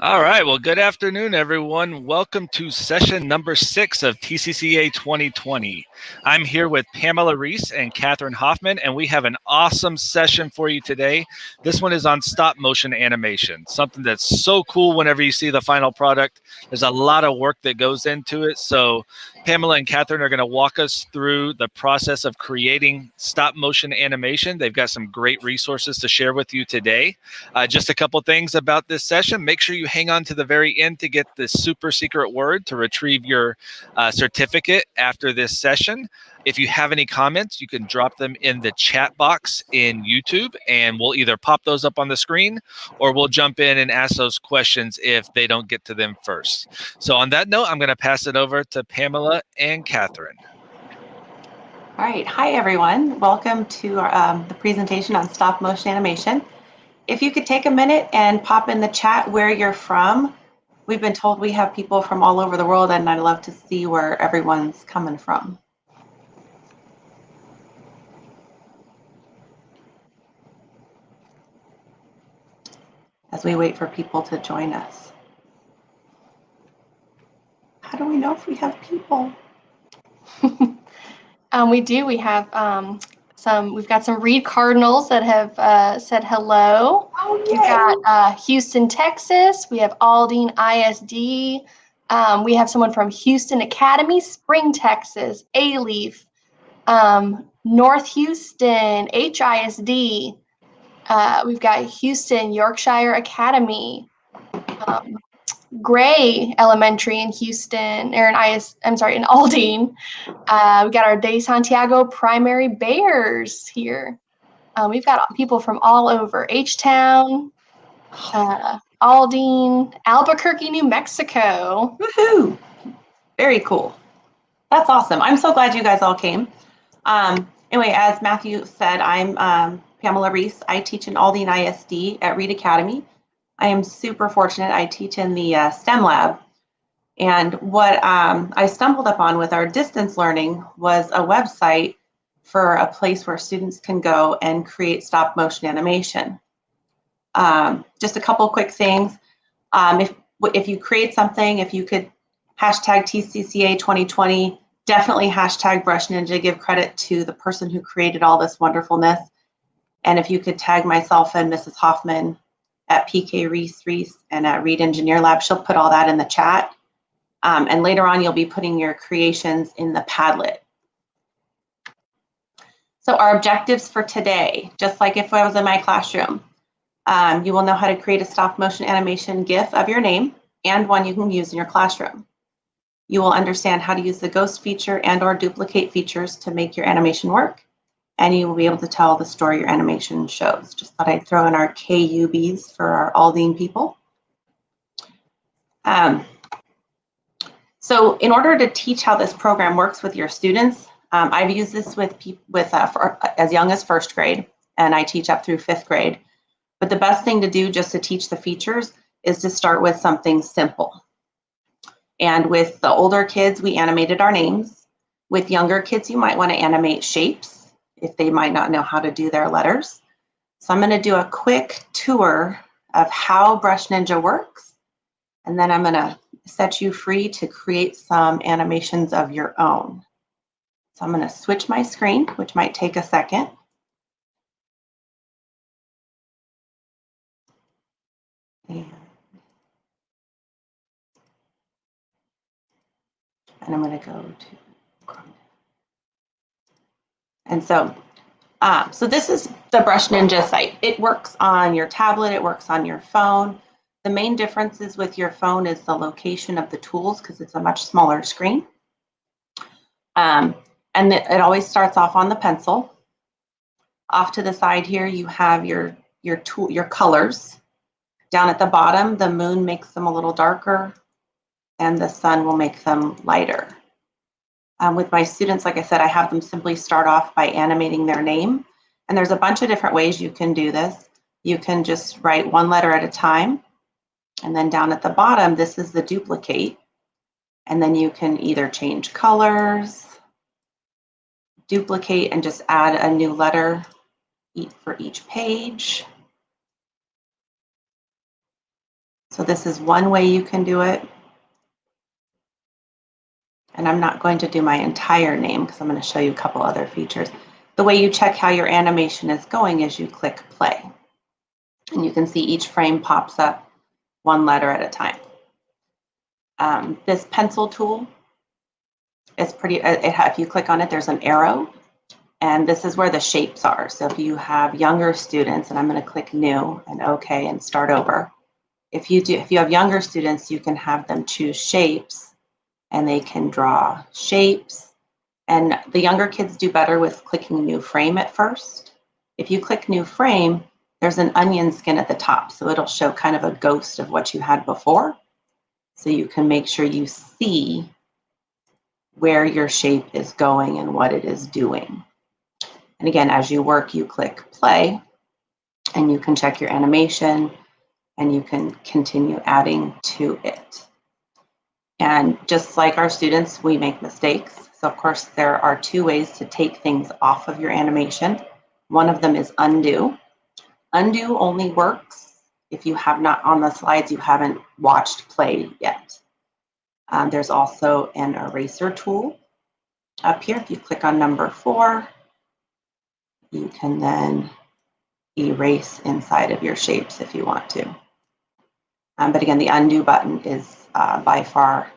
All right, well, good afternoon, everyone. Welcome to session number 6 of TCCA 2020. I'm here with Pamela Reece and Catherine Hoffman, and we have an awesome session for you today. This one is on stop motion animation, something that's so cool whenever you see the final product. There's a lot of work that goes into it, so Pamela and Catherine are going to walk us through the process of creating stop motion animation. They've got some great resources to share with you today. Just a couple things about this session. Make sure you hang on to the very end to get this super secret word to retrieve your certificate after this session. If you have any comments, you can drop them in the chat box in YouTube, and we'll either pop those up on the screen or we'll jump in and ask those questions if they don't get to them first. So on that note, I'm going to pass it over to Pamela and Catherine. All right. Hi, everyone. Welcome to the presentation on stop motion animation. If you could take a minute and pop in the chat where you're from. We've been told we have people from all over the world, and I'd love to see where everyone's coming from. As we wait for people to join us. How do we know if we have people? We do. We have we've got some Reed Cardinals that have said hello. Oh, yay. We've got Houston, Texas. We have Aldine ISD. We have someone from Houston Academy, Spring, Texas, A-Leaf, North Houston, HISD. We've got Houston, Yorkshire Academy, Gray Elementary in Houston, or in Aldine. We got our De Santiago Primary Bears here. We've got people from all over H-Town, Aldine, Albuquerque, New Mexico. Woohoo! Very cool. That's awesome. I'm so glad you guys all came. Anyway, as Matthew said, I'm Pamela Reece. I teach in Aldine ISD at Reed Academy. I am super fortunate. I teach in the STEM lab. And what I stumbled upon with our distance learning was a website for a place where students can go and create stop motion animation. Just a couple quick things. If you create something, if you could hashtag TCCA 2020, definitely hashtag Brush Ninja, give credit to the person who created all this wonderfulness. And if you could tag myself and Mrs. Hoffman at PK Reece and at Reed Engineer Lab, she'll put all that in the chat. And later on, you'll be putting your creations in the Padlet. So our objectives for today, just like if I was in my classroom, you will know how to create a stop motion animation GIF of your name and one you can use in your classroom. You will understand how to use the ghost feature and or duplicate features to make your animation work. And you will be able to tell the story your animation shows. Just thought I'd throw in our KUBs for our Aldine people. So in order to teach how this program works with your students, I've used this with as young as 1st grade, and I teach up through 5th grade. But the best thing to do just to teach the features is to start with something simple. And with the older kids, we animated our names. With younger kids, you might want to animate shapes if they might not know how to do their letters. So I'm going to do a quick tour of how Brush Ninja works, and then I'm going to set you free to create some animations of your own. So I'm going to switch my screen, which might take a second. And I'm going to go to Chrome. And so this is the Brush Ninja site. It works on your tablet, it works on your phone. The main differences with your phone is the location of the tools because it's a much smaller screen. And it always starts off on the pencil. Off to the side here, you have your colors. Down at the bottom, the moon makes them a little darker and the sun will make them lighter. With my students, like I said, I have them simply start off by animating their name. And there's a bunch of different ways you can do this. You can just write one letter at a time. And then down at the bottom, this is the duplicate. And then you can either change colors, duplicate, and just add a new letter for each page. So this is one way you can do it. And I'm not going to do my entire name because I'm going to show you a couple other features. The way you check how your animation is going is you click play. And you can see each frame pops up one letter at a time. This pencil tool is pretty, if you click on it, there's an arrow. And this is where the shapes are. So if you have younger students, and I'm going to click new and OK and start over. If you have younger students, you can have them choose shapes and they can draw shapes. And the younger kids do better with clicking new frame at first. If you click new frame, there's an onion skin at the top. So it'll show kind of a ghost of what you had before. So you can make sure you see where your shape is going and what it is doing. And again, as you work, you click play and you can check your animation and you can continue adding to it. And just like our students, we make mistakes. So of course, there are two ways to take things off of your animation. One of them is undo. Undo only works if you have not, on the slides, you haven't watched play yet. There's also an eraser tool up here. If you click on number 4, you can then erase inside of your shapes if you want to. But again, the undo button is by far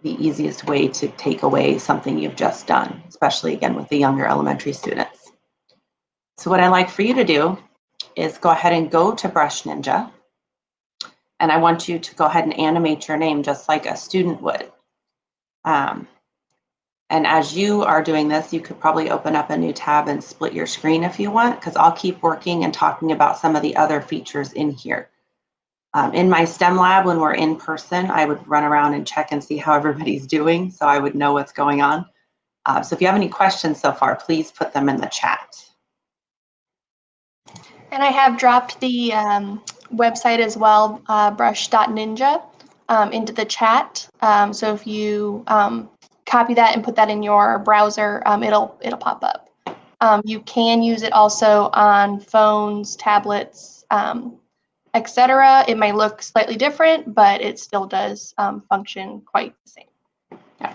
the easiest way to take away something you've just done, especially again with the younger elementary students. So what I like for you to do is go ahead and go to Brush Ninja. And I want you to go ahead and animate your name just like a student would. And as you are doing this, you could probably open up a new tab and split your screen if you want, because I'll keep working and talking about some of the other features in here. In my STEM lab, when we're in person, I would run around and check and see how everybody's doing so I would know what's going on. So if you have any questions so far, please put them in the chat. And I have dropped the website as well, brush.ninja, into the chat. So if you copy that and put that in your browser, it'll pop up. You can use it also on phones, tablets, etc. It might look slightly different, but it still does function quite the same. Yeah.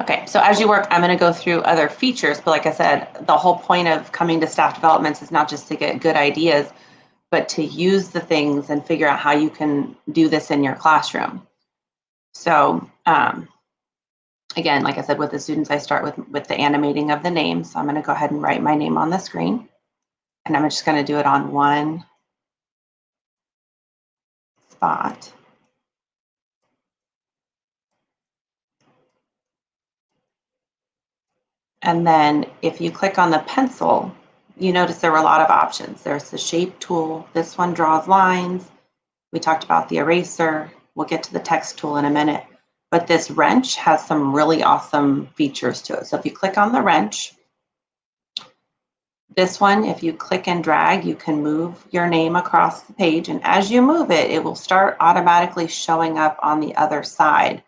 Okay, so as you work, I'm going to go through other features, but like I said, the whole point of coming to staff developments is not just to get good ideas, but to use the things and figure out how you can do this in your classroom. So again, like I said, with the students, I start with the animating of the name. So I'm going to go ahead and write my name on the screen, and I'm just going to do it on one spot. And then if you click on the pencil, you notice there were a lot of options. There's the shape tool. This one draws lines. We talked about the eraser. We'll get to the text tool in a minute. But this wrench has some really awesome features to it. So if you click on the wrench, this one, if you click and drag, you can move your name across the page. And as you move it, it will start automatically showing up on the other side.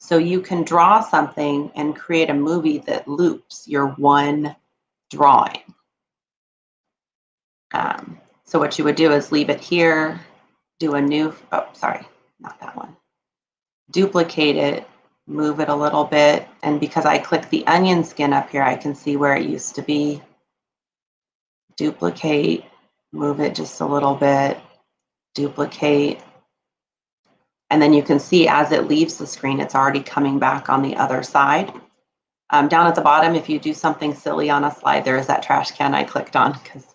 So you can draw something and create a movie that loops your one drawing. So what you would do is leave it here, do a new, oh, sorry, not that one. Duplicate it, move it a little bit. And because I clicked the onion skin up here, I can see where it used to be. Duplicate, move it just a little bit, duplicate. And then you can see as it leaves the screen, it's already coming back on the other side. Down at the bottom, if you do something silly on a slide, there is that trash can I clicked on, because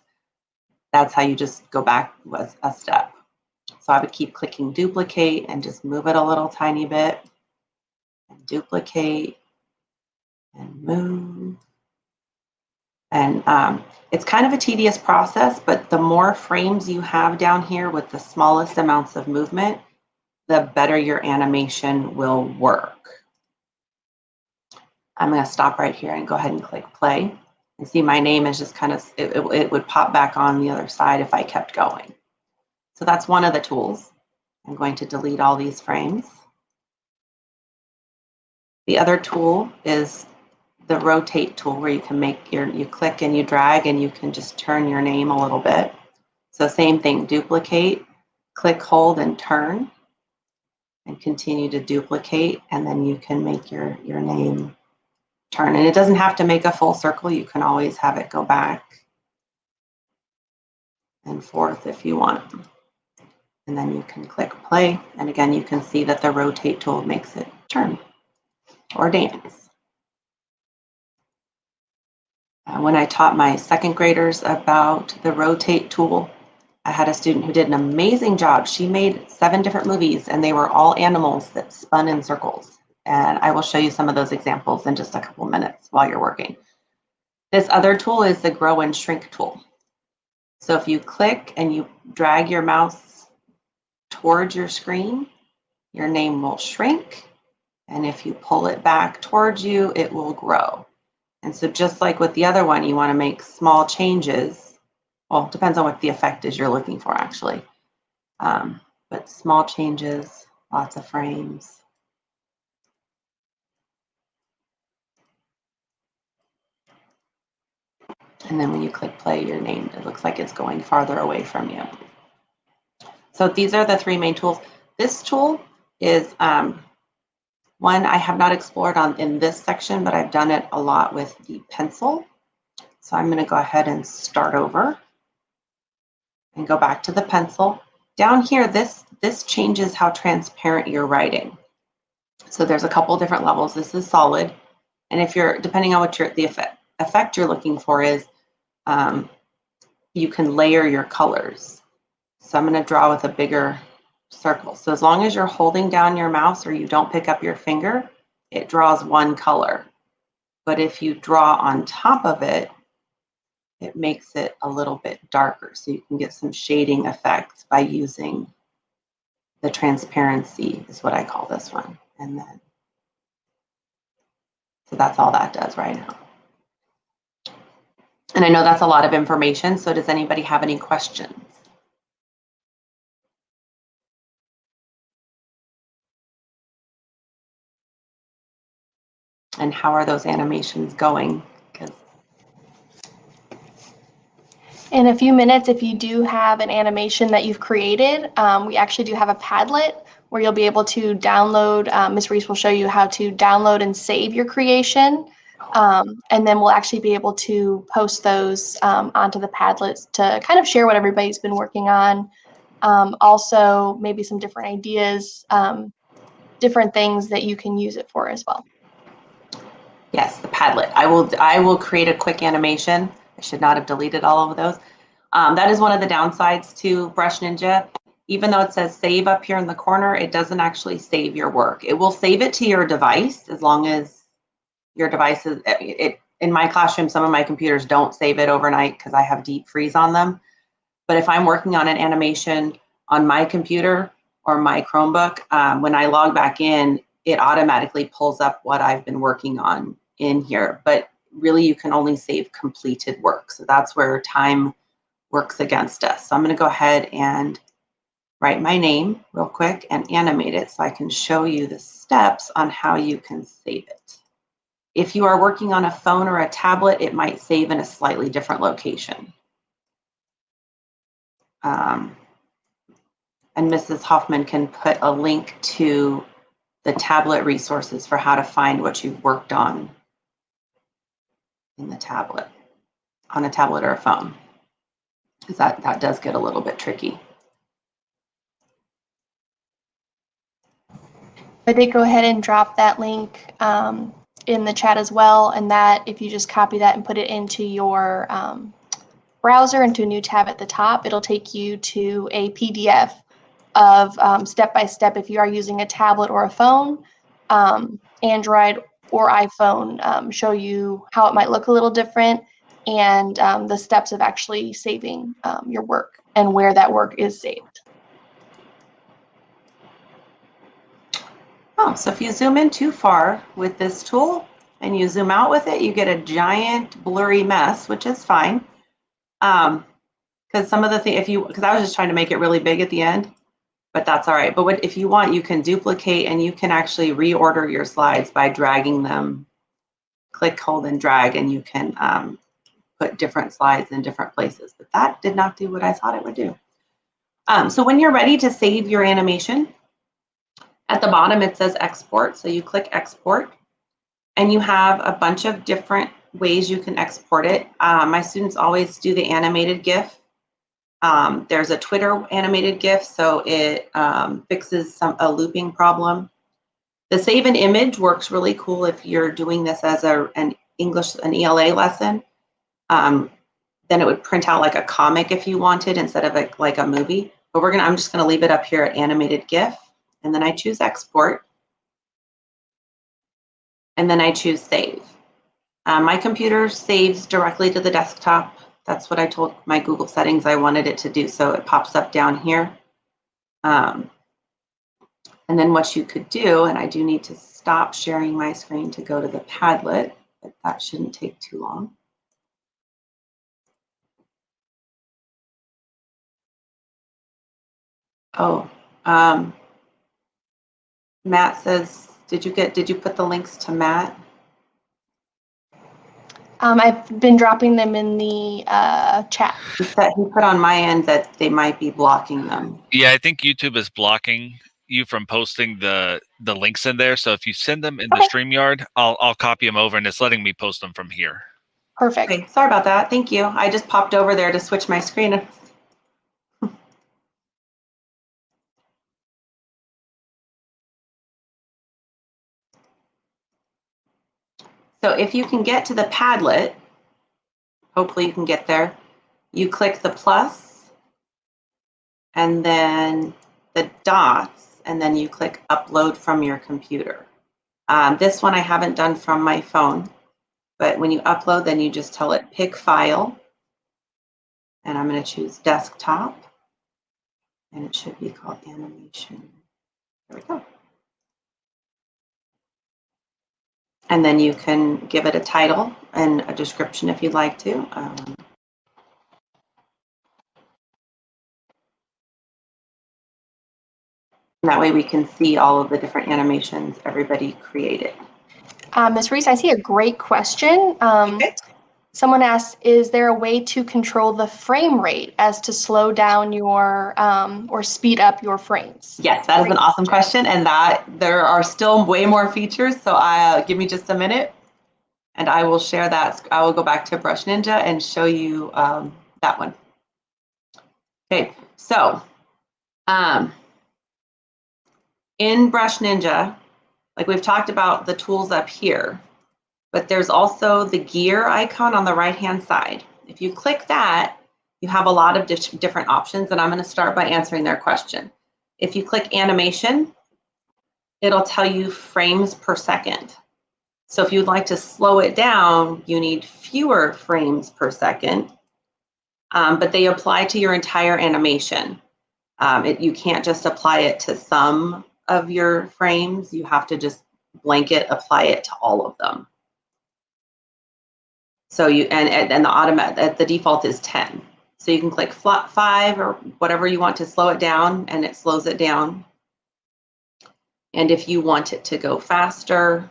that's how you just go back with a step. So I would keep clicking duplicate and just move it a little tiny bit. And duplicate and move. And it's kind of a tedious process, but the more frames you have down here with the smallest amounts of movement, the better your animation will work. I'm going to stop right here and go ahead and click play. And see my name is just kind of, it would pop back on the other side if I kept going. So that's one of the tools. I'm going to delete all these frames. The other tool is the rotate tool, where you can make you click and you drag and you can just turn your name a little bit. So same thing, duplicate, click, hold, and turn, and continue to duplicate, and then you can make your name turn. And it doesn't have to make a full circle. You can always have it go back and forth if you want. And then you can click play, and again, you can see that the rotate tool makes it turn or dance. When I taught my second graders about the rotate tool, I had a student who did an amazing job. She made 7 different movies, and they were all animals that spun in circles. And I will show you some of those examples in just a couple minutes while you're working. This other tool is the grow and shrink tool. So if you click and you drag your mouse towards your screen, your name will shrink. And if you pull it back towards you, it will grow. And so just like with the other one, you want to make small changes. Well, it depends on what the effect is you're looking for, actually. But small changes, lots of frames. And then when you click play, your name, it looks like it's going farther away from you. So these are the 3 main tools. This tool is one I have not explored in this section, but I've done it a lot with the pencil. So I'm going to go ahead and start over and go back to the pencil. Down here, this changes how transparent you're writing. So there's a couple different levels. This is solid. And if you're, depending on what the effect you're looking for is, you can layer your colors. So I'm going to draw with a bigger circle. So as long as you're holding down your mouse or you don't pick up your finger, it draws one color. But if you draw on top of it, it makes it a little bit darker. So you can get some shading effects by using the transparency, is what I call this one. And then, so that's all that does right now. And I know that's a lot of information. So does anybody have any questions? And how are those animations going? In a few minutes, if you do have an animation that you've created, we actually do have a Padlet where you'll be able to download. Ms. Reece will show you how to download and save your creation. And then we'll actually be able to post those onto the Padlet to kind of share what everybody's been working on. Also, maybe some different ideas, different things that you can use it for as well. Yes, the Padlet. I will create a quick animation. I should not have deleted all of those. That is one of the downsides to Brush Ninja. Even though it says save up here in the corner, it doesn't actually save your work. It will save it to your device as long as your device is, in my classroom, some of my computers don't save it overnight because I have deep freeze on them. But if I'm working on an animation on my computer or my Chromebook, when I log back in, it automatically pulls up what I've been working on in here. But really, you can only save completed work. So that's where time works against us. So I'm going to go ahead and write my name real quick and animate it so I can show you the steps on how you can save it. If you are working on a phone or a tablet, it might save in a slightly different location. And Mrs. Hoffman can put a link to the tablet resources for how to find what you've worked on in the tablet, on a tablet or a phone, because that does get a little bit tricky. I did go ahead and drop that link in the chat as well, and that if you just copy that and put it into your browser, into a new tab at the top, it'll take you to a PDF of step-by-step if you are using a tablet or a phone, Android or iPhone, show you how it might look a little different and the steps of actually saving your work and where that work is saved. Oh, so if you zoom in too far with this tool and you zoom out with it, you get a giant blurry mess, which is fine. Because some of the things, because I was just trying to make it really big at the end, but that's all right. But if you want, you can duplicate and you can actually reorder your slides by dragging them, click, hold, and drag, and you can put different slides in different places. But that did not do what I thought it would do. So when you're ready to save your animation, at the bottom it says export. So you click export, and you have a bunch of different ways you can export it. My students always do the animated GIF. There's a Twitter animated GIF, so it fixes a looping problem. The save an image works really cool if you're doing this as an ELA lesson. Then it would print out like a comic if you wanted instead of like a movie. But I'm just gonna leave it up here at animated GIF, and then I choose export, and then I choose save. My computer saves directly to the desktop. That's what I told my Google settings I wanted it to do, so it pops up down here. And then what you could do, and I do need to stop sharing my screen to go to the Padlet, but that shouldn't take too long. Oh, Matt says, did you put the links to Matt? I've been dropping them in the chat. He put on my end that they might be blocking them. Yeah, I think YouTube is blocking you from posting the links in there. So if you send them in the StreamYard, I'll copy them over, and it's letting me post them from here. Perfect. Okay, sorry about that. Thank you. I just popped over there to switch my screen. So if you can get to the Padlet, hopefully you can get there, you click the plus and then the dots, and then you click upload from your computer. This one I haven't done from my phone, but when you upload, then you just tell it pick file, and I'm going to choose desktop, and it should be called animation. There we go. And then you can give it a title and a description if you'd like to. That way we can see all of the different animations everybody created. Ms. Reece, I see a great question. Okay. Someone asked, is there a way to control the frame rate as to slow down your or speed up your frames? Yes, that is an awesome question, and that there are still way more features. So give me just a minute, and I will share that. I will go back to Brush Ninja and show you that one. Okay, so in Brush Ninja, like we've talked about the tools up here, but there's also the gear icon on the right-hand side. If you click that, you have a lot of different options, and I'm going to start by answering their question. If you click animation, it'll tell you frames per second. So if you'd like to slow it down, you need fewer frames per second, but they apply to your entire animation. You can't just apply it to some of your frames. You have to just blanket apply it to all of them. So the default is 10. So you can click 5 or whatever you want to slow it down, and it slows it down. And if you want it to go faster,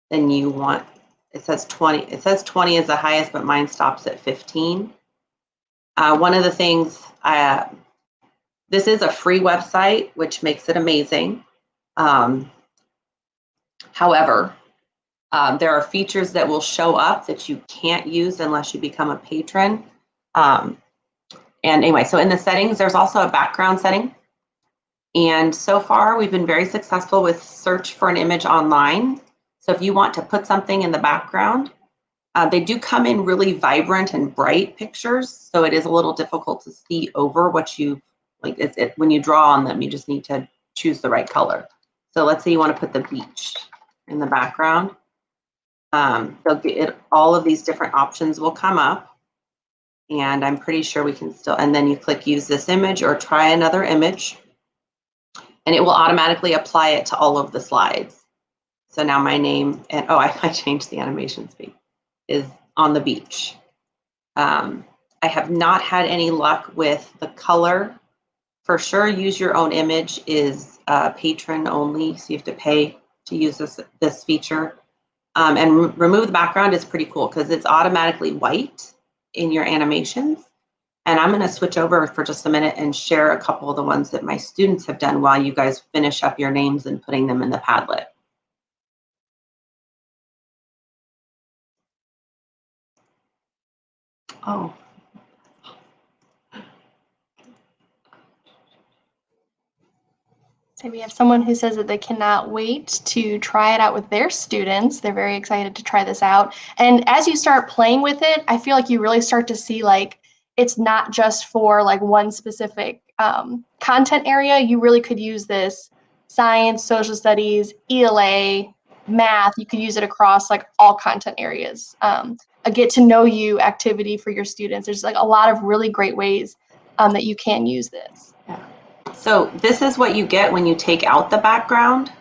then it says 20. It says 20 is the highest, but mine stops at 15. One of the things, this is a free website, which makes it amazing. However, there are features that will show up that you can't use unless you become a patron. And anyway, so in the settings, there's also a background setting. And so far, we've been very successful with search for an image online. So if you want to put something in the background, they do come in really vibrant and bright pictures. So it is a little difficult to see over what you, when you draw on them, you just need to choose the right color. So let's say you want to put the beach in the background. All of these different options will come up. And I'm pretty sure we can still, and then you click use this image or try another image, and it will automatically apply it to all of the slides. So now my name, and I changed the animation speed, is on the beach. I have not had any luck with the color. For sure, use your own image is patron only, so you have to pay to use this feature. And remove the background is pretty cool because it's automatically white in your animations. And I'm going to switch over for just a minute and share a couple of the ones that my students have done while you guys finish up your names and putting them in the Padlet. Oh. So we have someone who says that they cannot wait to try it out with their students. They're very excited to try this out. And as you start playing with it, I feel like you really start to see like it's not just for like one specific content area. You really could use this science, social studies, ELA, math. You could use it across like all content areas. A get to know you activity for your students. There's like a lot of really great ways that you can use this. Yeah. So this is what you get when you take out the background.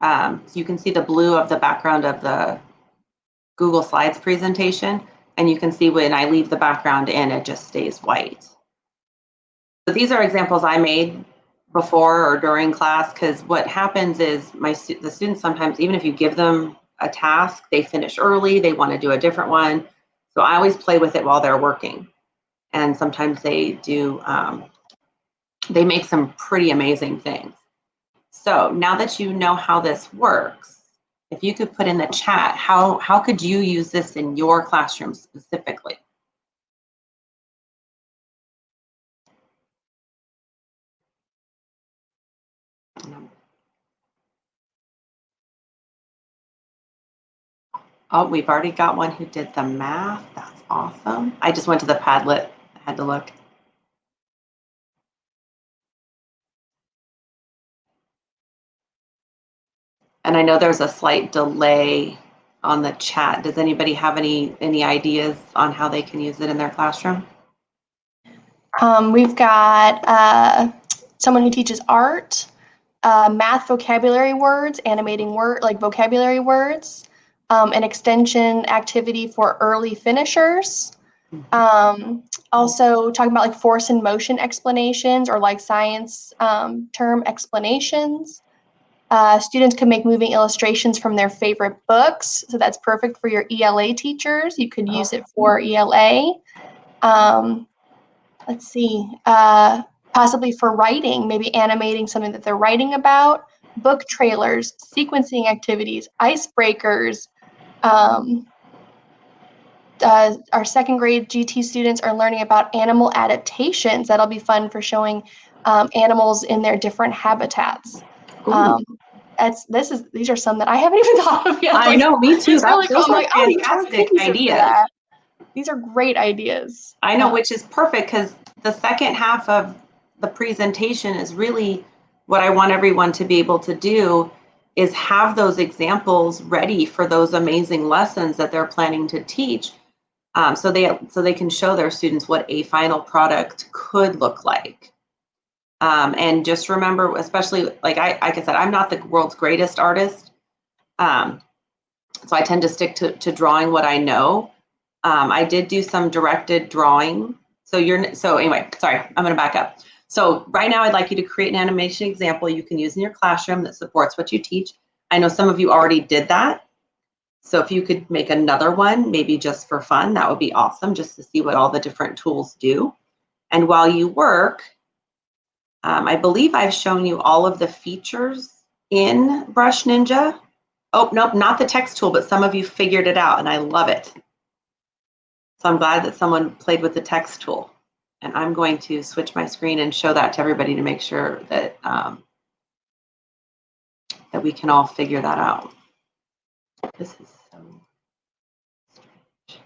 So you can see the blue of the background of the Google Slides presentation, and you can see when I leave the background in, it just stays white. So these are examples I made before or during class, because what happens is the students sometimes, even if you give them a task, they finish early, they want to do a different one. So I always play with it while they're working. And sometimes they do, they make some pretty amazing things. So now that you know how this works, if you could put in the chat, how could you use this in your classroom specifically? Oh, we've already got one who did the math. That's awesome. I just went to the Padlet. I had to look. And I know there's a slight delay on the chat. Does anybody have any ideas on how they can use it in their classroom? We've got someone who teaches art, math vocabulary words, animating like vocabulary words, an extension activity for early finishers. Also talking about like force and motion explanations or like science term explanations. Students can make moving illustrations from their favorite books. So that's perfect for your ELA teachers. You could use it for ELA. Let's see, possibly for writing, maybe animating something that they're writing about, book trailers, sequencing activities, icebreakers. Our second grade GT students are learning about animal adaptations. That'll be fun for showing animals in their different habitats. These are some that I haven't even thought of yet. I know, me too. Those Those are fantastic ideas. These are great ideas. I know, which is perfect because the second half of the presentation is really what I want everyone to be able to do is have those examples ready for those amazing lessons that they're planning to teach, so they can show their students what a final product could look like. And just remember, especially like I said, I'm not the world's greatest artist, so I tend to stick to drawing what I know. I did do some directed drawing. So anyway, sorry, I'm going to back up. So right now I'd like you to create an animation example you can use in your classroom that supports what you teach. I know some of you already did that. So if you could make another one, maybe just for fun, that would be awesome, just to see what all the different tools do. And while you work, I believe I've shown you all of the features in Brush Ninja. Oh, nope, not the text tool, but some of you figured it out and I love it. So I'm glad that someone played with the text tool. And I'm going to switch my screen and show that to everybody to make sure that, that we can all figure that out. This is so strange.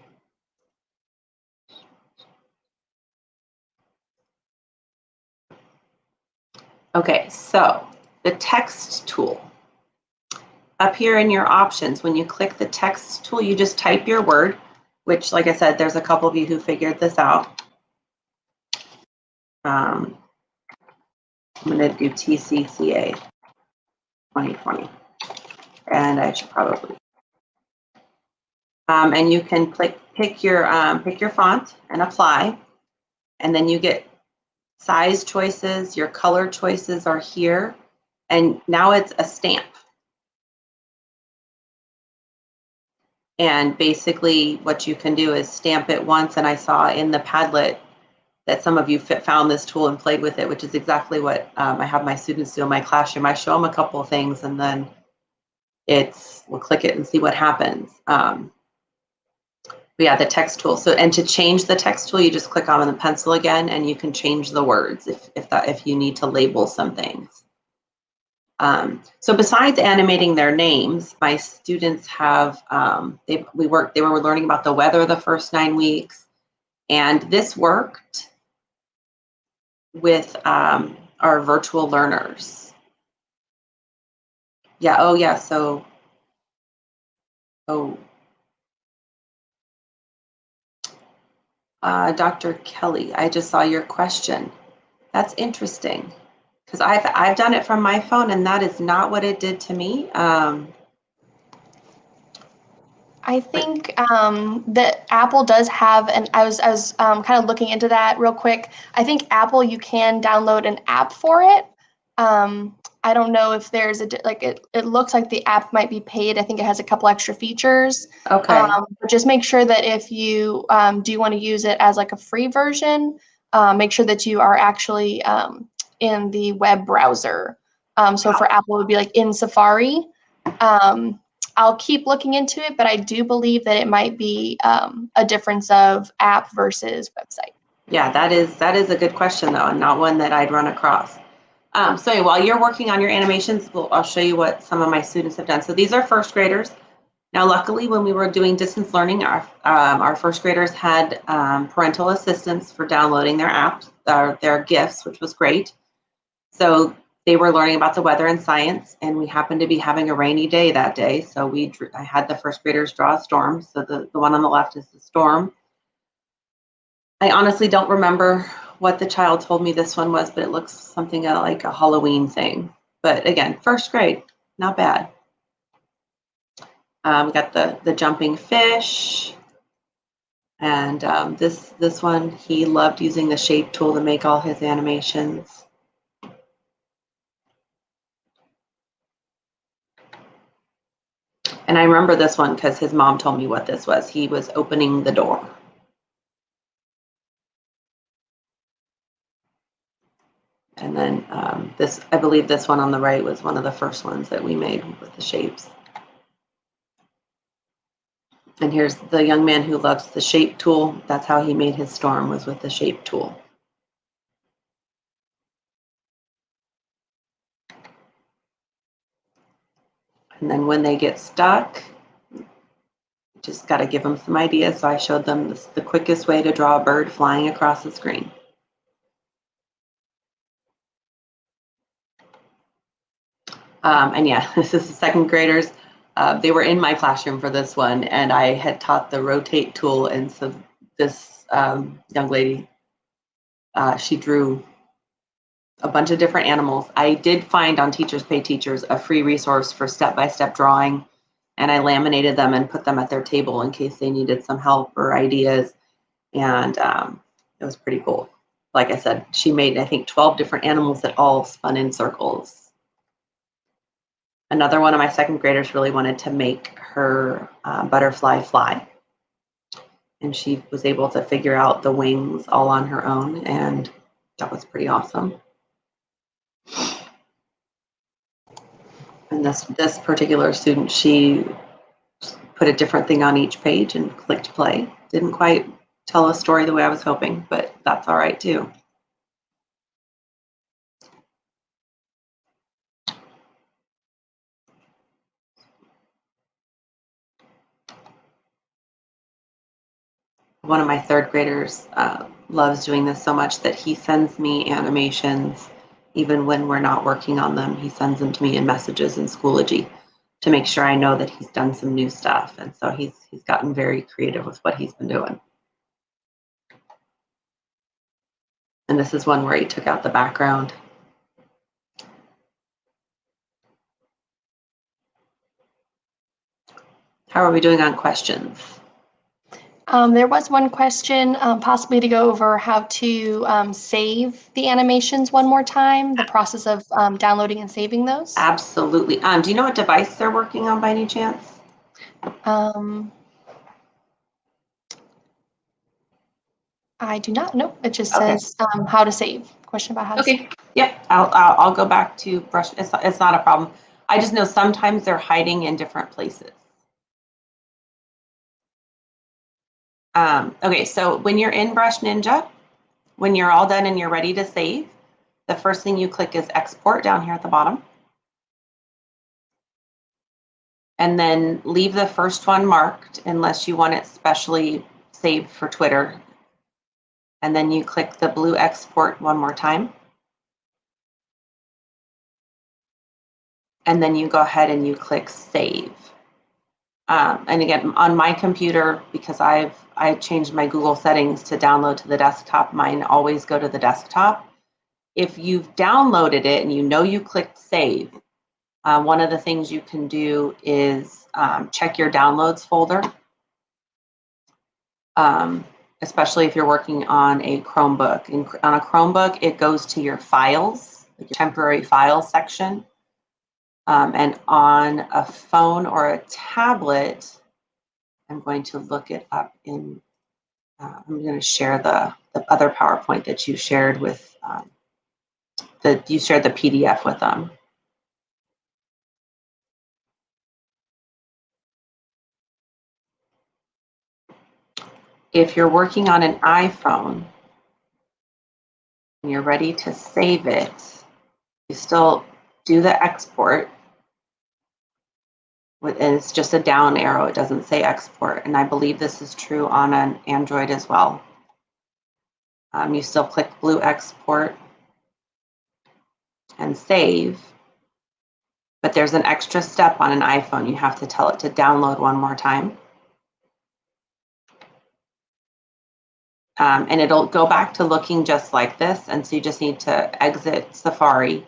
Okay, so the text tool. Up here in your options, when you click the text tool, you just type your word, which, like I said, there's a couple of you who figured this out. I'm going to do TCCA 2020, and I should probably. And you can pick your font and apply, and then you get size choices. Your color choices are here, and now it's a stamp. And basically what you can do is stamp it once, and I saw in the Padlet that some of you found this tool and played with it, which is exactly what I have my students do in my classroom. I show them a couple of things and then we'll click it and see what happens. But yeah, the text tool. So, and to change the text tool, you just click on the pencil again, and you can change the words if you need to label some things. So besides animating their names, my students have they were learning about the weather the first 9 weeks, and this worked with our virtual learners. Yeah. Oh yeah. So. Oh. Dr. Kelly, I just saw your question. That's interesting, because I've done it from my phone, and that is not what it did to me. I think that Apple does have, and I was kind of looking into that real quick. I think Apple, you can download an app for it. I don't know if there's it looks like the app might be paid. I think it has a couple extra features. Okay. But just make sure that if you do want to use it as like a free version, make sure that you are actually in the web browser. So for Apple, it would be like in Safari. I'll keep looking into it, but I do believe that it might be a difference of app versus website. Yeah, that is a good question though, and not one that I'd run across. So anyway, while you're working on your animations, I'll show you what some of my students have done. So these are first graders. Now, luckily, when we were doing distance learning, our first graders had parental assistance for downloading their apps, their gifts, which was great. So they were learning about the weather and science, and we happened to be having a rainy day that day. So I had the first graders draw a storm. So the one on the left is the storm. I honestly don't remember what the child told me this one was, but it looks something like a Halloween thing. But again, first grade, not bad. We got the jumping fish. And this one, he loved using the shape tool to make all his animations. And I remember this one because his mom told me what this was. He was opening the door. And then I believe this one on the right was one of the first ones that we made with the shapes. And here's the young man who loves the shape tool. That's how he made his storm, was with the shape tool. And then when they get stuck, just got to give them some ideas. So I showed them the quickest way to draw a bird flying across the screen. And yeah, this is the second graders. They were in my classroom for this one, and I had taught the rotate tool. And so this young lady, she drew a bunch of different animals. I did find on Teachers Pay Teachers a free resource for step-by-step drawing, and I laminated them and put them at their table in case they needed some help or ideas. And it was pretty cool. Like I said, she made, I think, 12 different animals that all spun in circles. Another one of my second graders really wanted to make her butterfly fly. And she was able to figure out the wings all on her own, and that was pretty awesome. And this particular student, she put a different thing on each page and clicked play. Didn't quite tell a story the way I was hoping, but that's all right too. One of my third graders loves doing this so much that he sends me animations even when we're not working on them. He sends them to me in messages in Schoology to make sure I know that he's done some new stuff. And so he's gotten very creative with what he's been doing. And this is one where he took out the background. How are we doing on questions? There was one question, possibly to go over how to save the animations one more time, the process of downloading and saving those. Absolutely. Do you know what device they're working on by any chance? I do not know. It just Okay. says how to save. Question about how to save. Okay. Yep. I'll go back to brush. It's not a problem. I just know sometimes they're hiding in different places. Okay. So when you're in Brush Ninja, when you're all done and you're ready to save, the first thing you click is export down here at the bottom. And then leave the first one marked unless you want it specially saved for Twitter. And then you click the blue export one more time. And then you go ahead and you click save. And again, on my computer, because I changed my Google settings to download to the desktop, mine always go to the desktop. If you've downloaded it and you know you clicked save, one of the things you can do is check your downloads folder, especially if you're working on a Chromebook. On a Chromebook, it goes to your files, like your temporary files section. And on a phone or a tablet, I'm going to look it up in, I'm going to share the other PowerPoint that you shared with, you shared the PDF with them. If you're working on an iPhone and you're ready to save it, you still do the export. And it's just a down arrow. It doesn't say export. And I believe this is true on an Android as well. You still click blue export and save. But there's an extra step on an iPhone. You have to tell it to download one more time. And it'll go back to looking just like this. And so you just need to exit Safari.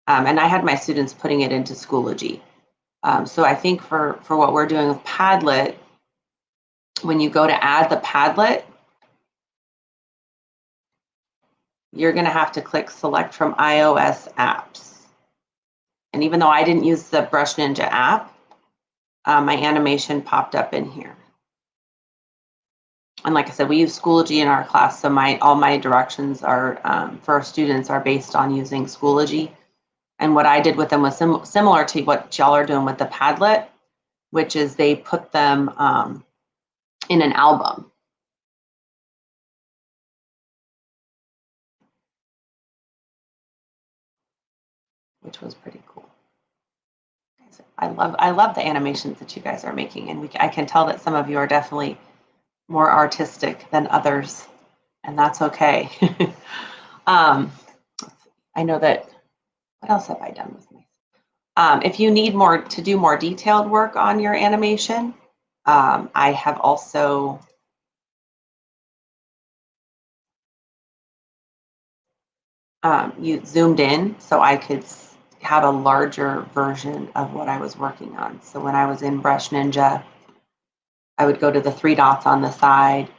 And I had my students putting it into Schoology. So I think for what we're doing with Padlet, when you go to add the Padlet, you're going to have to click select from iOS apps. And even though I didn't use the Brush Ninja app, my animation popped up in here. And like I said, we use Schoology in our class, so all my directions are for our students are based on using Schoology. And what I did with them was similar to what y'all are doing with the Padlet, which is they put them in an album. Which was pretty cool. I love the animations that you guys are making, and I can tell that some of you are definitely more artistic than others, and that's okay. I know that. What else have I done with me? If you need to do more detailed work on your animation, I have also you zoomed in so I could have a larger version of what I was working on. So when I was in Brush Ninja, I would go to the 3 dots on the side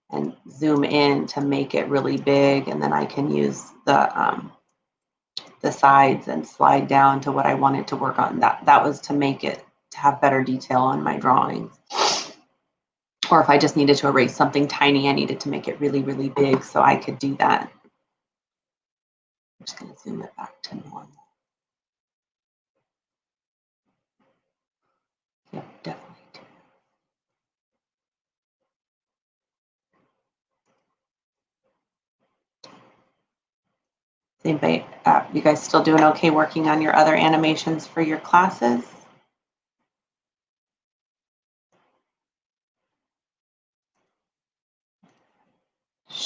and zoom in to make it really big, and then I can use the sides and slide down to what I wanted to work on. That was to make it to have better detail on my drawings. Or if I just needed to erase something tiny, I needed to make it really, really big, so I could do that. I'm just going to zoom it back to normal. Yep, definitely. Anybody, you guys still doing okay working on your other animations for your classes?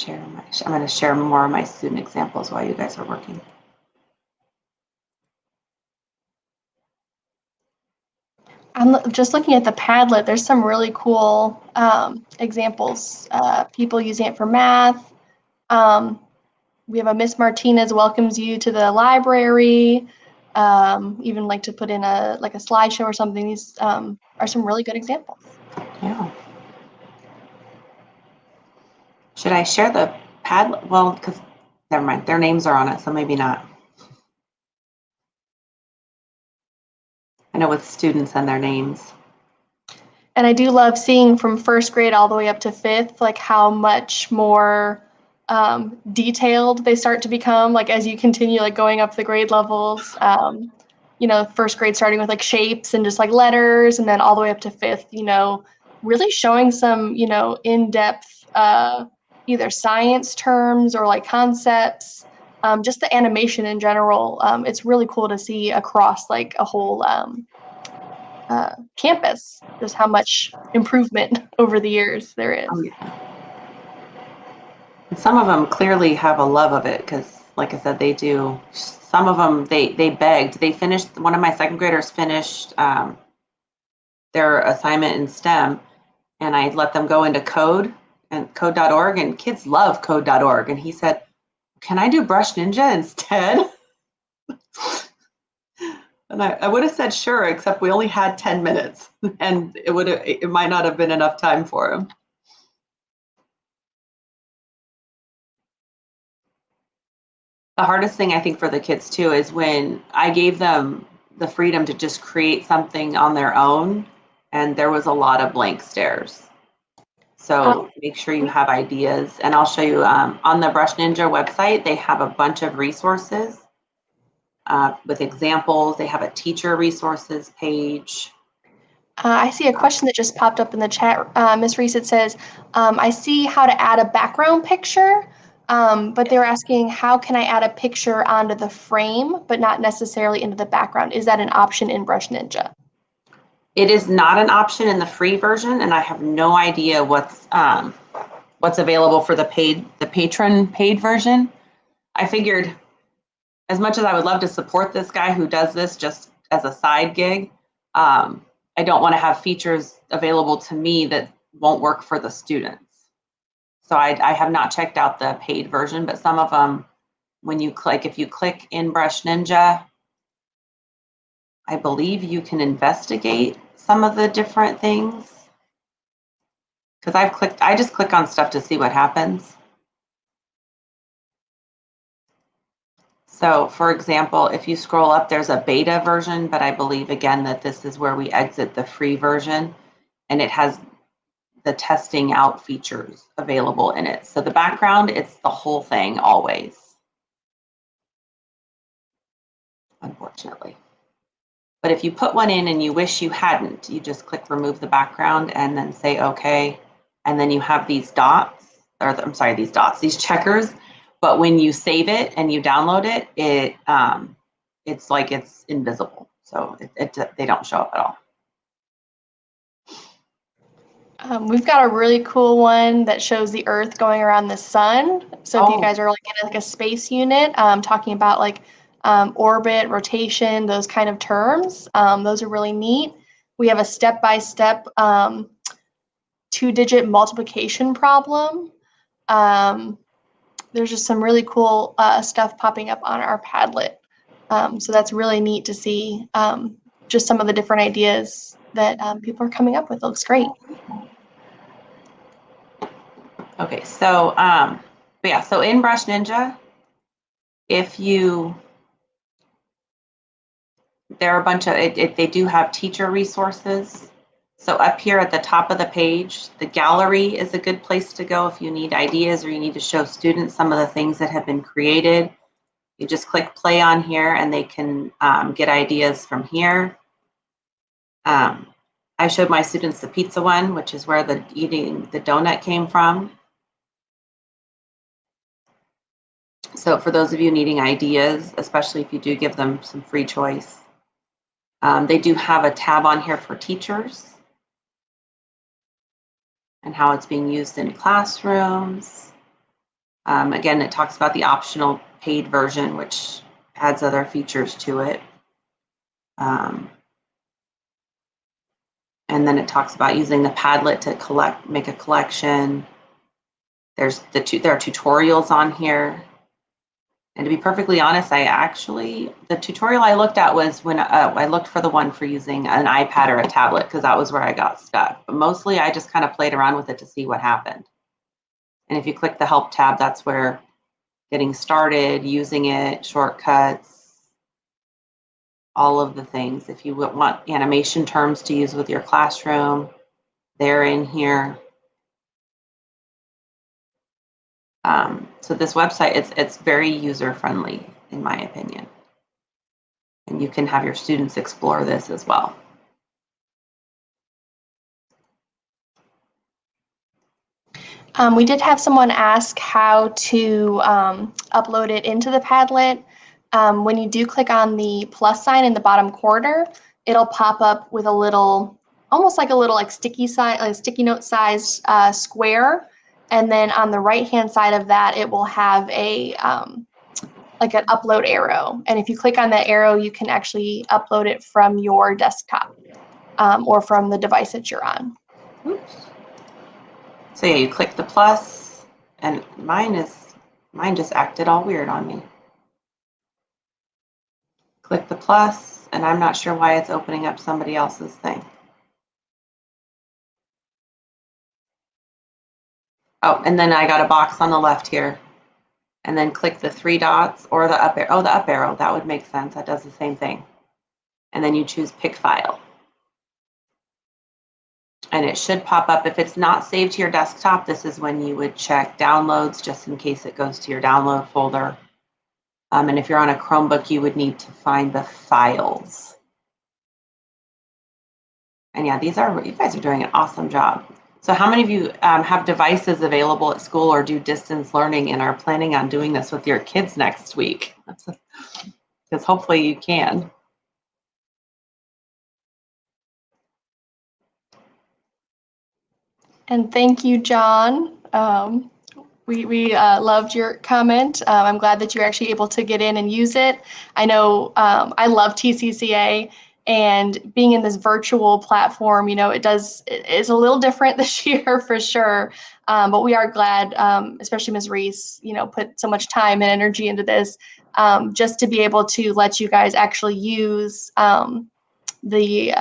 I'm going to share more of my student examples while you guys are working. I'm just looking at the Padlet. There's some really cool examples. People using it for math. We have a Miss Martinez welcomes you to the library. Even like to put in a slideshow or something. These are some really good examples. Yeah. Should I share the Padlet? Well, because never mind, their names are on it, so maybe not. I know with students and their names. And I do love seeing from first grade all the way up to fifth, like how much more detailed they start to become, like as you continue like going up the grade levels. First grade starting with like shapes and just like letters, and then all the way up to fifth, really showing some, in-depth either science terms or like concepts, just the animation in general. It's really cool to see across like a whole campus, just how much improvement over the years there is. Oh, yeah. And some of them clearly have a love of it because, like I said, they do. Some of them, they begged. They finished, one of my second graders finished their assignment in STEM, and I let them go into code and code.org, and kids love code.org. And he said, can I do Brush Ninja instead? And I would have said sure, except we only had 10 minutes and it might not have been enough time for him. The hardest thing I think for the kids too is when I gave them the freedom to just create something on their own, and there was a lot of blank stares. So make sure you have ideas, and I'll show you on the Brush Ninja website, they have a bunch of resources with examples. They have a teacher resources page. I see a question that just popped up in the chat. Ms. Reese, it says, I see how to add a background picture, but they were asking, how can I add a picture onto the frame, but not necessarily into the background? Is that an option in Brush Ninja? It is not an option in the free version, and I have no idea what's available for the patron paid version. I figured, as much as I would love to support this guy who does this just as a side gig, I don't want to have features available to me that won't work for the students. So I have not checked out the paid version, but some of them, if you click in Brush Ninja, I believe you can investigate some of the different things. Because I just click on stuff to see what happens. So for example, if you scroll up, there's a beta version, but I believe again that this is where we exit the free version, and it has the testing out features available in it. So the background, it's the whole thing always, unfortunately. But if you put one in and you wish you hadn't, you just click remove the background and then say okay. And then you have these dots, these checkers. But when you save it and you download it, it's like it's invisible. So they don't show up at all. We've got a really cool one that shows the Earth going around the sun. So if you guys are like in like a space unit, talking about like orbit, rotation, those kind of terms, those are really neat. We have a step-by-step 2-digit multiplication problem. There's just some really cool stuff popping up on our Padlet. So that's really neat to see just some of the different ideas that people are coming up with. It looks great. Okay, so so in Brush Ninja, there are a bunch of they do have teacher resources. So up here at the top of the page, the gallery is a good place to go if you need ideas or you need to show students some of the things that have been created. You just click play on here and they can get ideas from here. I showed my students the pizza one, which is where eating the donut came from. So for those of you needing ideas, especially if you do give them some free choice, they do have a tab on here for teachers and how it's being used in classrooms. Again, it talks about the optional paid version, which adds other features to it. And then it talks about using the Padlet to make a collection. There are tutorials on here. And to be perfectly honest, the tutorial I looked at was when I looked for the one for using an iPad or a tablet, because that was where I got stuck. But mostly I just kind of played around with it to see what happened. And if you click the help tab, that's where getting started, using it, shortcuts, all of the things. If you want animation terms to use with your classroom, they're in here. So this website, it's very user-friendly, in my opinion. And you can have your students explore this as well. We did have someone ask how to upload it into the Padlet. When you do click on the plus sign in the bottom corner, it'll pop up with a little, almost like a little like sticky note size square. And then on the right-hand side of that, it will have a like an upload arrow. And if you click on that arrow, you can actually upload it from your desktop or from the device that you're on. Oops. So yeah, you click the plus, and mine just acted all weird on me. Click the plus, and I'm not sure why it's opening up somebody else's thing. Oh, and then I got a box on the left here. And then click the 3 dots or the up arrow. Oh, the up arrow, that would make sense. That does the same thing. And then you choose pick file. And it should pop up. If it's not saved to your desktop, this is when you would check downloads just in case it goes to your download folder. And if you're on a Chromebook, you would need to find the files. And yeah, you guys are doing an awesome job. So how many of you have devices available at school or do distance learning and are planning on doing this with your kids next week? Because hopefully you can. And thank you, John. We loved your comment. I'm glad that you're actually able to get in and use it. I know I love TCCA, and being in this virtual platform, it is a little different this year for sure. But we are glad, especially Ms. Reece, put so much time and energy into this, just to be able to let you guys actually use the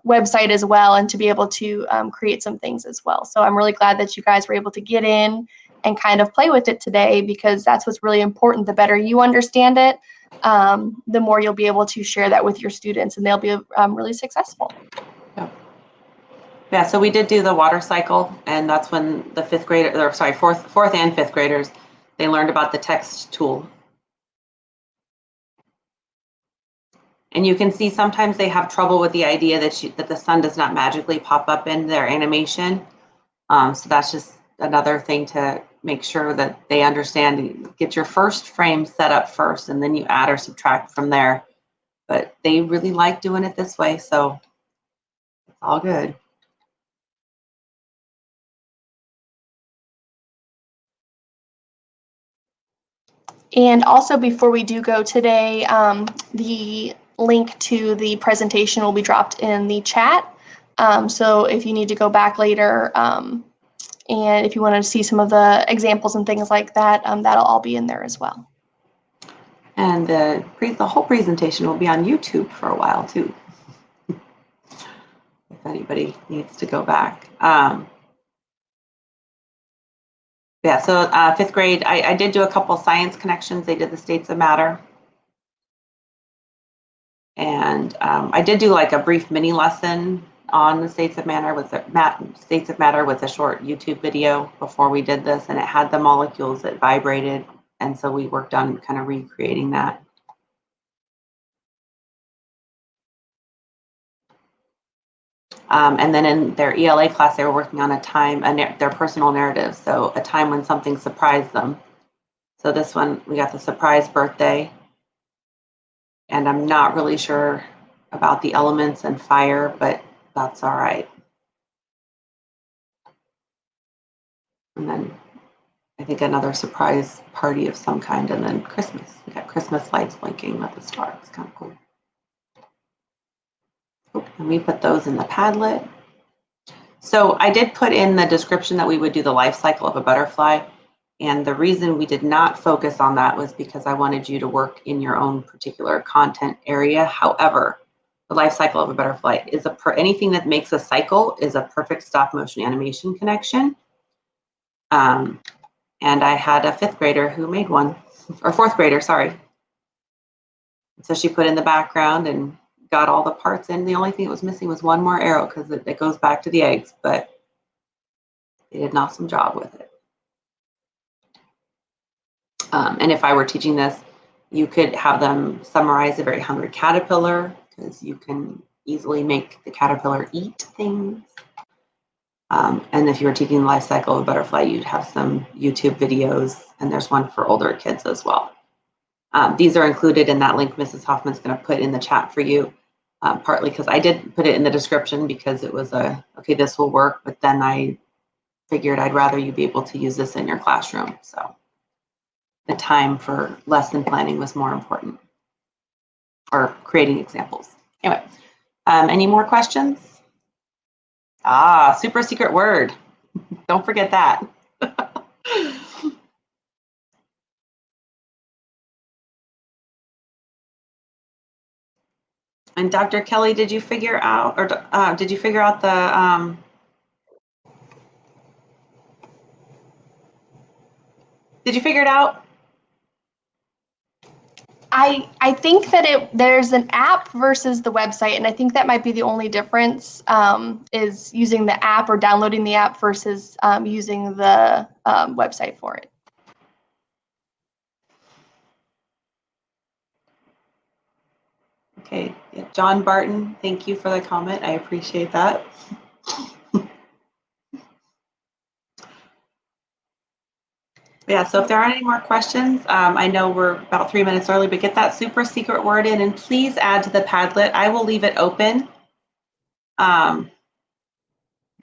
website as well, and to be able to create some things as well. So I'm really glad that you guys were able to get in and kind of play with it today, because that's what's really important. The better you understand it, the more you'll be able to share that with your students, and they'll be really successful. Yeah, so we did do the water cycle, and that's when the fourth and fifth graders, they learned about the text tool. And you can see sometimes they have trouble with the idea that the sun does not magically pop up in their animation. So that's just another thing to make sure that they understand. Get your first frame set up first, and then you add or subtract from there. But they really like doing it this way, so it's all good. And also, before we do go today, the link to the presentation will be dropped in the chat. So if you need to go back later, and if you want to see some of the examples and things like that, that'll all be in there as well. And the whole presentation will be on YouTube for a while too, if anybody needs to go back. Yeah, so fifth grade, I did do a couple science connections. They did the states of matter. And I did do like a brief mini lesson on the states of matter with a short YouTube video before we did this, and it had the molecules that vibrated, and so we worked on kind of recreating that. And then in their ELA class, they were working on their personal narrative, so a time when something surprised them. So this one, we got the surprise birthday, and I'm not really sure about the elements and fire, but that's all right. And then I think another surprise party of some kind, and then Christmas. We got Christmas lights blinking with the star. It's kind of cool. And we put those in the Padlet. So I did put in the description that we would do the life cycle of a butterfly. And the reason we did not focus on that was because I wanted you to work in your own particular content area. However, the life cycle of a butterfly is anything that makes a cycle is a perfect stop motion animation connection. And I had a fifth grader who made one, or fourth grader, sorry. So she put in the background and got all the parts in. The only thing that was missing was one more arrow because it goes back to the eggs, but They did an awesome job with it. And if I were teaching this, you could have them summarize a very hungry caterpillar, because you can easily make the caterpillar eat things. And if you were teaching the life cycle of a butterfly, you'd have some YouTube videos, and there's one for older kids as well. These are included in that link Mrs. Hoffman's going to put in the chat for you, partly because I did put it in the description because it was okay, this will work, but then I figured I'd rather you be able to use this in your classroom. So the time for lesson planning was more important, or creating examples. Anyway, any more questions? Super secret word. Don't forget that. And Dr. Kelly, did you figure out, or did you figure out the, did you figure it out? I think that there's an app versus the website, and I think that might be the only difference, is using the app or downloading the app versus using the website for it. Okay, John Barton, thank you for the comment. I appreciate that. Yeah, so if there aren't any more questions, I know we're about 3 minutes early, but get that super secret word in, and please add to the Padlet. I will leave it open. That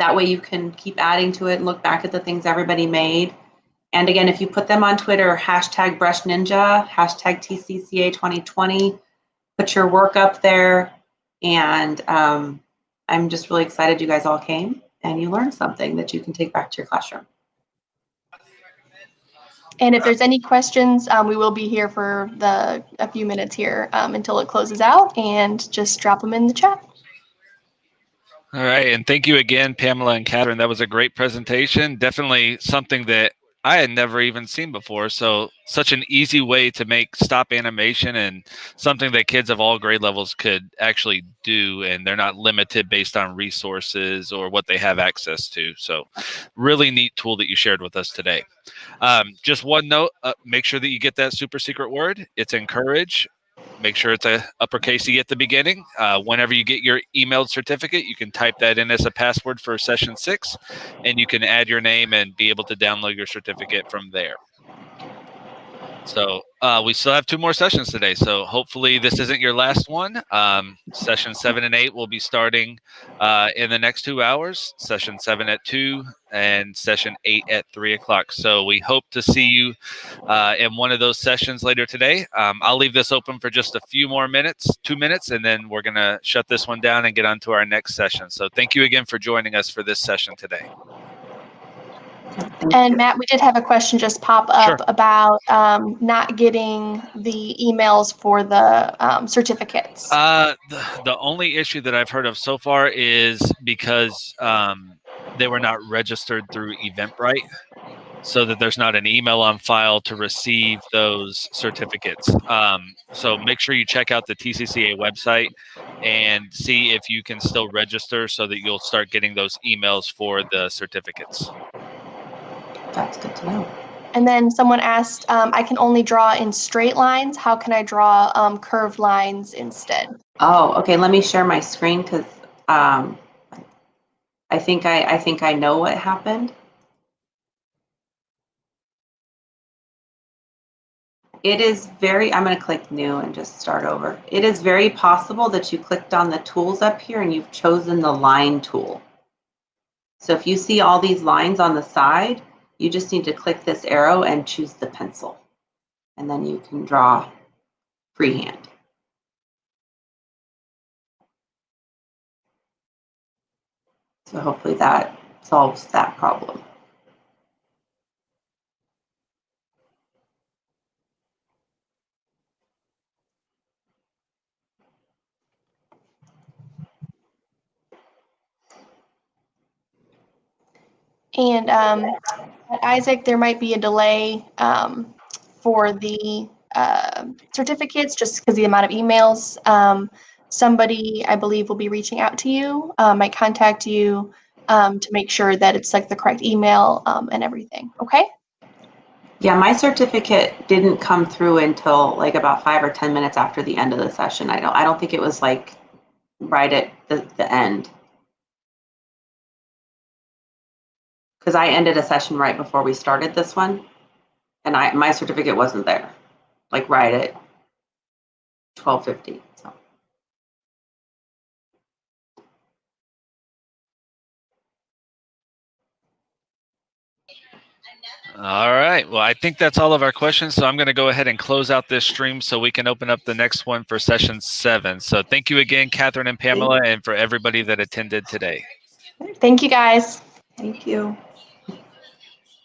way you can keep adding to it and look back at the things everybody made. And again, if you put them on Twitter, hashtag Brush Ninja, hashtag TCCA 2020, put your work up there. And I'm just really excited you guys all came and you learned something that you can take back to your classroom. And if there's any questions, we will be here for a few minutes here until it closes out, and just drop them in the chat. All right, and thank you again, Pamela and Catherine. That was a great presentation. Definitely something that I had never even seen before. So such an easy way to make stop animation, and something that kids of all grade levels could actually do, and they're not limited based on resources or what they have access to. So really neat tool that you shared with us today. Just one note, make sure that you get that super secret word. It's encourage. Make sure it's a uppercase E at the beginning. Whenever you get your emailed certificate, you can type that in as a password for session 6, and you can add your name and be able to download your certificate from there. So we still have 2 more sessions today. So hopefully this isn't your last one. Session 7 and 8 will be starting in the next 2 hours. Session 7 at 2 and session 8 at 3 o'clock. So we hope to see you in one of those sessions later today. I'll leave this open for just a few more minutes, 2 minutes, and then we're going to shut this one down and get on to our next session. So thank you again for joining us for this session today. And Matt, we did have a question just pop up about not getting the emails for the certificates. The only issue that I've heard of so far is because they were not registered through Eventbrite, so that there's not an email on file to receive those certificates. So make sure you check out the TCCA website and see if you can still register, so that you'll start getting those emails for the certificates. That's good to know. And then someone asked, I can only draw in straight lines. How can I draw curved lines instead? Oh, okay. Let me share my screen, because I think I know what happened. It is I'm going to click new and just start over. It is very possible that you clicked on the tools up here and you've chosen the line tool. So if you see all these lines on the side, you just need to click this arrow and choose the pencil. And then you can draw freehand. So hopefully that solves that problem. And Isaac, there might be a delay for the certificates just because of the amount of emails. Somebody, I believe, will be reaching out to you, might contact you to make sure that it's like the correct email and everything. Okay. Yeah, my certificate didn't come through until like about 5 or 10 minutes after the end of the session. I don't think it was like right at the end. Because I ended a session right before we started this one, and my certificate wasn't there, like right at 12:50. So. All right. Well, I think that's all of our questions. So I'm going to go ahead and close out this stream so we can open up the next one for session 7. So thank you again, Catherine and Pamela, and for everybody that attended today. Thank you, guys. Thank you.